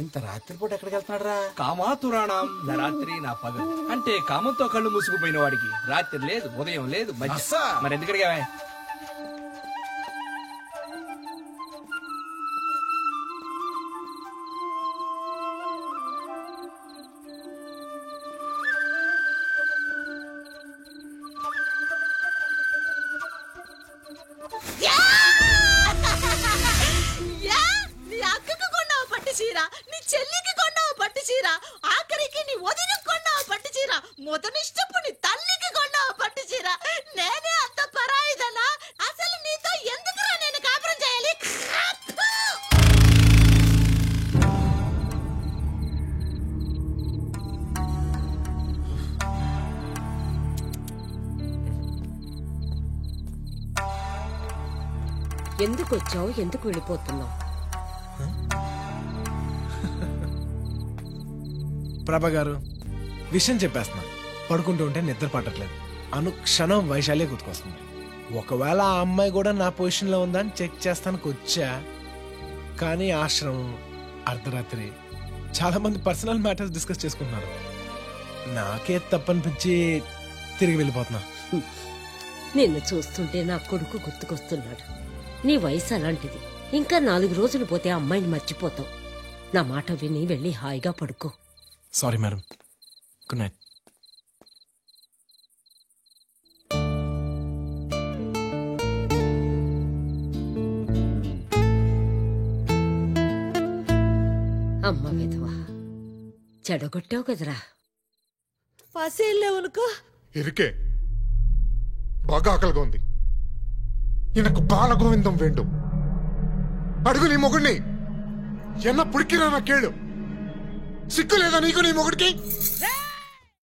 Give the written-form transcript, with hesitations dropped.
ఇంత రాత్రిపూట ఎక్కడికి వెళ్తున్నాడు రా? కామాతురాణం నా రాత్రి నా పగలు అంటే కామంతో కళ్ళు మూసుకుపోయిన వాడికి రాత్రి లేదు, ఉదయం లేదు, మధ్య. మరి ఎందుకు అడిగావే? నీ చెల్లికి కొన్నావు పట్టు చీర, ఆఖరికి నీ వదినకి కొన్నావు పట్టు చీర, మొదనిష్టపు నీ తల్లికి కొన్నావు పట్టు చీర. నేనే అంత పరాయిదనా? అసలు నీతో ఎందుకురా నేను కాపురం చేయాలి? ఎందుకు వచ్చావు, ఎందుకు వెళ్ళిపోతున్నావు? ప్రభా గారు, విషయం చెప్పేస్తున్నా. పడుకుంటూ ఉంటే నిద్ర పట్టట్లేదు. అనుక్షణం వైశాల్య గుర్తుకొస్తుంది. ఒకవేళ ఆ అమ్మాయి కూడా నా పొజిషన్లో ఉందా అని చెక్ చేస్తానికి వచ్చా. కానీ ఆశ్రమం, అర్ధరాత్రి, చాలా మంది పర్సనల్ మ్యాటర్స్ డిస్కస్ చేసుకుంటున్నారు. నాకే తప్పనిపించి తిరిగి వెళ్ళిపోతున్నా. నిన్ను చూస్తుంటే నా కొడుకు గుర్తుకొస్తున్నాడు. నీ వయసు అలాంటిది. ఇంకా 4 రోజులు పోతే ఆ అమ్మాయిని మర్చిపోతావు. నా మాట విని వెళ్ళి హాయిగా పడుకో. Sorry madam, good night. అమ్మ విధవా, చెడగొట్టావు కదరా. పసేళ్ళేవనుకో ఇరికే బాగా ఆకలిగా ఉంది. எனக்கு బాలగోవిందం வேண்டும். అడుగు నీ మొగుడిని. ఎన్న పుడికిరా నా కేಳು. సిగ్గు లేదా నీకు నీ మొగుడికి?